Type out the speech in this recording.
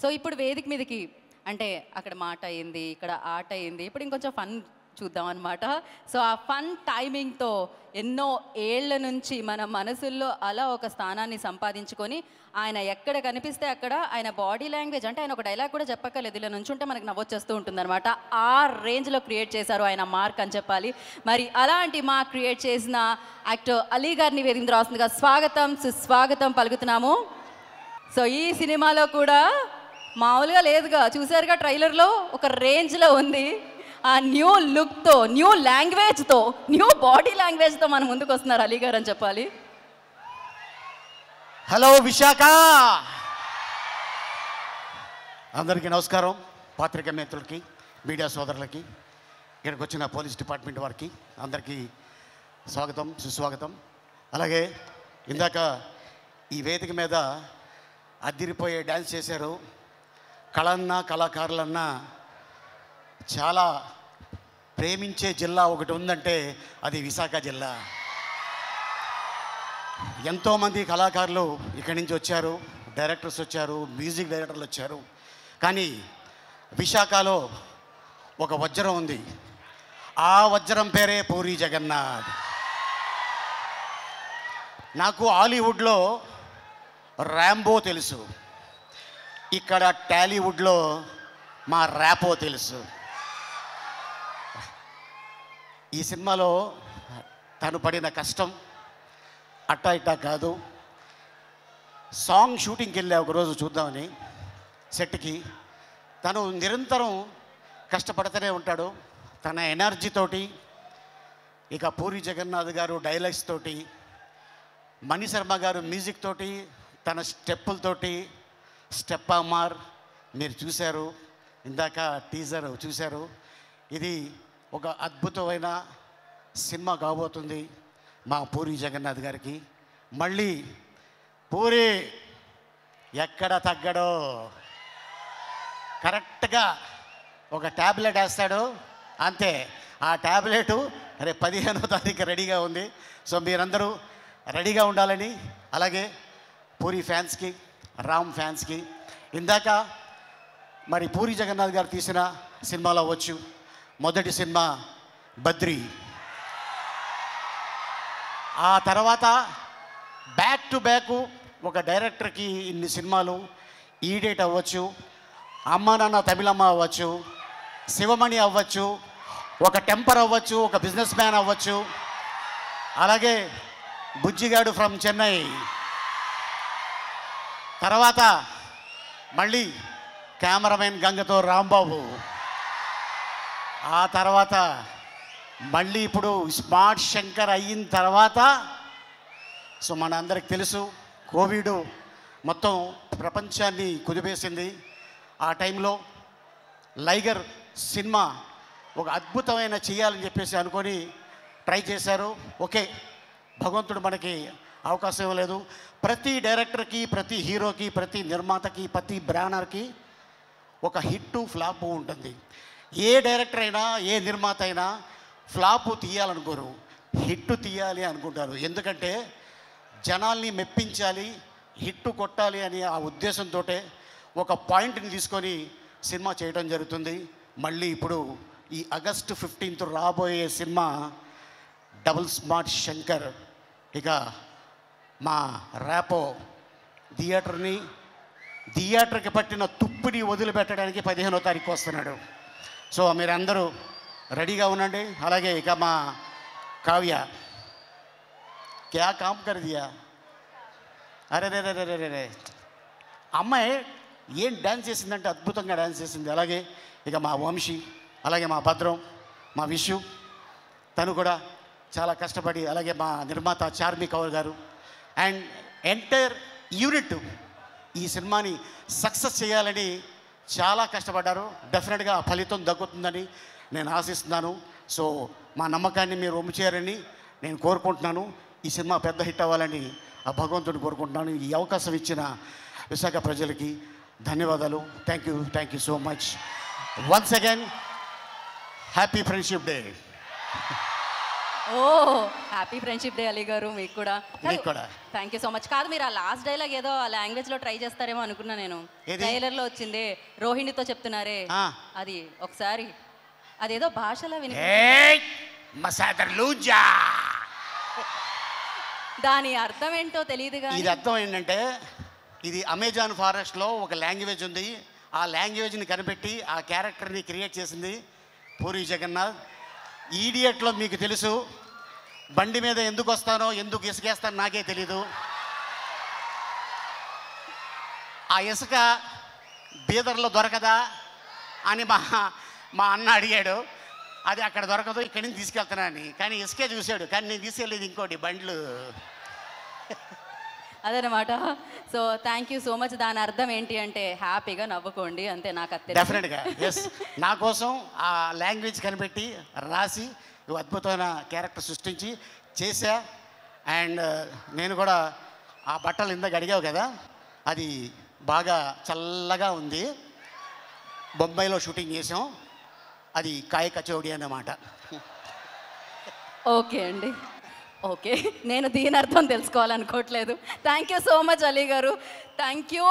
So ఇప్పుడు వేదిక మీదకి అంటే అక్కడ మాట అయింది, ఇక్కడ ఆట అయింది, ఇప్పుడు ఇంకొంచెం ఫన్ చూద్దాం అనమాట. సో ఆ ఫన్ టైమింగ్తో ఎన్నో ఏళ్ల నుంచి మన మనసుల్లో అలా ఒక స్థానాన్ని సంపాదించుకొని ఆయన ఎక్కడ కనిపిస్తే అక్కడ ఆయన బాడీ లాంగ్వేజ్ అంటే ఆయన ఒక డైలాగ్ కూడా చెప్పక్కర్లేదు, ఇలా నుంచుంటే మనకు నవ్వొచ్చేస్తూ ఉంటుందన్నమాట. ఆ రేంజ్లో క్రియేట్ చేశారు ఆయన మార్క్ అని చెప్పాలి. మరి అలాంటి మార్క్ క్రియేట్ చేసిన యాక్టర్ అలీ గారిని వేదిక రాస్తుందిగా స్వాగతం సుస్వాగతం పలుకుతున్నాము. సో ఈ సినిమాలో కూడా మామూలుగా లేదుగా, చూసారుగా ట్రైలర్లో ఒక రేంజ్లో ఉంది. ఆ న్యూ లుక్తో, న్యూ లాంగ్వేజ్తో, న్యూ బాడీ లాంగ్వేజ్తో మన ముందుకు వస్తున్నారు అలీ గారు అని చెప్పాలి. హలో విశాఖ, అందరికీ నమస్కారం. పాత్రికా మిత్రులకి, మీడియా సోదరులకి, ఇక్కడికి వచ్చిన పోలీస్ డిపార్ట్మెంట్ వారికి అందరికీ స్వాగతం సుస్వాగతం. అలాగే ఇందాక ఈ వేదిక మీద అద్దిరిపోయే డ్యాన్స్ చేశారు. కళన్నా కళాకారులన్నా చాలా ప్రేమించే జిల్లా ఒకటి ఉందంటే అది విశాఖ జిల్లా. ఎంతోమంది కళాకారులు ఇక్కడి నుంచి వచ్చారు, డైరెక్టర్స్ వచ్చారు, మ్యూజిక్ డైరెక్టర్లు వచ్చారు. కానీ విశాఖలో ఒక వజ్రం ఉంది. ఆ వజ్రం పేరే పూరి జగన్నాథ్. నాకు హాలీవుడ్లో ర్యాంబో తెలుసు, ఇక్కడ టాలీవుడ్లో మా ర్యాపో తెలుసు. ఈ సినిమాలో తను పడిన కష్టం అట్టా ఇట్టా కాదు. సాంగ్ షూటింగ్కి వెళ్ళా ఒకరోజు చూద్దామని సెట్కి. తను నిరంతరం కష్టపడుతూనే ఉంటాడు తన ఎనర్జీతోటి. ఇక పూరి జగన్నాథ్ గారు డైలాగ్స్ తోటి, మణిశర్మ గారు మ్యూజిక్ తోటి, తన స్టెప్పులతోటి. స్టెప్ అమార్ మీరు చూశారు, ఇందాక టీజర్ చూశారు. ఇది ఒక అద్భుతమైన సినిమా కాబోతుంది మా పూరి జగన్నాథ్ గారికి. మళ్ళీ పూరి ఎక్కడ తగ్గడో, కరెక్ట్గా ఒక ట్యాబ్లెట్ వేస్తాడు అంతే. ఆ ట్యాబ్లెట్ రేపు 15వ తారీఖు రెడీగా ఉంది. సో మీరందరూ రెడీగా ఉండాలని, అలాగే పూరి ఫ్యాన్స్కి, రామ్ ఫ్యాన్స్కి. ఇందాక మరి పూరి జగన్నాథ్ గారు తీసిన సినిమాలో అవ్వచ్చు, మొదటి సినిమా బద్రి, ఆ తర్వాత బ్యాక్ టు బ్యాక్ ఒక డైరెక్టర్కి ఇన్ని సినిమాలు, ఈడేట్ అవ్వచ్చు, అమ్మ నాన్న తమిళమ్మ అవ్వచ్చు, శివమణి అవ్వచ్చు, ఒక టెంపర్ అవ్వచ్చు, ఒక బిజినెస్ మ్యాన్ అవ్వచ్చు, అలాగే బుజ్జిగాడు ఫ్రమ్ చెన్నై, తర్వాత మళ్ళీ కెమెరామెన్ గంగతో రాంబాబు, ఆ తర్వాత మళ్ళీ ఇప్పుడు స్మార్ట్ శంకర్ అయిన తర్వాత. సో మన అందరికి తెలుసు కోవిడ్ మొత్తం ప్రపంచాన్ని కుదిపేసింది. ఆ టైంలో లైగర్ సినిమా ఒక అద్భుతమైన చేయాలని చెప్పేసి అనుకొని ట్రై చేశారు. ఓకే, భగవంతుడు మనకి అవకాశం ఇవ్వలేదు. ప్రతి డైరెక్టర్కి, ప్రతి హీరోకి, ప్రతి నిర్మాతకి, ప్రతి బ్యానర్కి ఒక హిట్ ఫ్లాప్ ఉంటుంది. ఏ డైరెక్టర్ అయినా, ఏ నిర్మాత అయినా ఫ్లాప్ తీయాలనుకోరు, హిట్ తీయాలి అనుకుంటారు. ఎందుకంటే జనాల్ని మెప్పించాలి, హిట్ కొట్టాలి అని ఆ ఉద్దేశంతో ఒక పాయింట్ని తీసుకొని సినిమా చేయడం జరుగుతుంది. మళ్ళీ ఇప్పుడు ఈ ఆగస్టు 15th రాబోయే సినిమా డబుల్ స్మార్ట్ శంకర్. ఇక మా ర్యాపో థియేటర్కి పట్టిన తుప్పిని వదిలిపెట్టడానికి 15వ తారీఖు వస్తున్నాడు. సో మీరందరూ రెడీగా ఉండండి. అలాగే ఇక మా కావ్య క్యా కామ్ కర్ దియా, అరే రే రే రే రే, అమ్మాయి ఏం డ్యాన్స్ చేసిందంటే అద్భుతంగా డ్యాన్స్ చేసింది. అలాగే ఇక మా వంశీ, అలాగే మా భద్రం, మా విషు, తను కూడా చాలా కష్టపడి, అలాగే మా నిర్మాత చార్మి కౌర్ గారు అండ్ ఎంటైర్ యూనిట్ ఈ సినిమాని సక్సెస్ చేయాలని చాలా కష్టపడ్డారు. డెఫినెట్గా ఫలితం దక్కుతుందని నేను ఆశిస్తున్నాను. సో మా నమ్మకాన్ని మీరు ఒమ్ము చేయాలని నేను కోరుకుంటున్నాను. ఈ సినిమా పెద్ద హిట్ అవ్వాలని ఆ భగవంతుడిని కోరుకుంటున్నాను. ఈ అవకాశం ఇచ్చిన విశాఖ ప్రజలకి ధన్యవాదాలు. Thank you so much. Once again happy friendship day. ఓ హ్యాపీ ఫ్రెండ్షిప్ డే అలీ గారు మీకు కూడా. మీకు కూడా. Thank you so much. కాదు మీరు ఆ లాస్ట్ డైలాగ్ ఏదో ఆ లాంగ్వేజ్లో ట్రై చేస్తారేమో అనుకున్నా నేను. ట్రైలర్లో వచ్చిందే రోహిణితో చెప్తున్నారే అది ఒకసారి అదేదో భాషలో విని దాని అర్థం ఏంటో తెలియదుగా. ఇది అర్థం ఏంటంటే ఇది అమెజాన్ ఫారెస్ట్లో ఒక లాంగ్వేజ్ ఉంది. ఆ లాంగ్వేజ్ని కనిపెట్టి ఆ క్యారెక్టర్ని క్రియేట్ చేసింది పూరి జగన్నాథ్. ఈడియట్లో మీకు తెలుసు, బండి మీద ఎందుకు వస్తానో ఎందుకు ఇసుకేస్తానో నాకే తెలీదు. ఆ ఇసుక బీదర్లో దొరకదా అని మా అన్న అడిగాడు. అది అక్కడ దొరకదు, ఇక్కడి నుంచి తీసుకెళ్తున్నాను. కానీ ఇసుకే చూశాడు, కానీ నేను తీసుకెళ్ళేది ఇంకోటి బండ్లు. అదనమాట. So thank you so much. దాని అర్థం ఏంటి అంటే హ్యాపీగా నవ్వుకోండి అంతే. నాకు అది డెఫినెట్గా ఎస్. నా కోసం ఆ లాంగ్వేజ్ కనిపెట్టి రాసి అద్భుతమైన క్యారెక్టర్ సృష్టించి చేశా. అండ్ నేను కూడా ఆ బట్టలు ఇందాక అడిగావు కదా, అది బాగా చల్లగా ఉంది. బొంబాయిలో షూటింగ్ చేసాం. అది కాయ కచౌడి అన్నమాట. ఓకే అండి, ఓకే. నేను దీని అర్థం తెలుసుకోవాలనుకోవట్లేదు. Thank you so much Ali గారు. Thank you.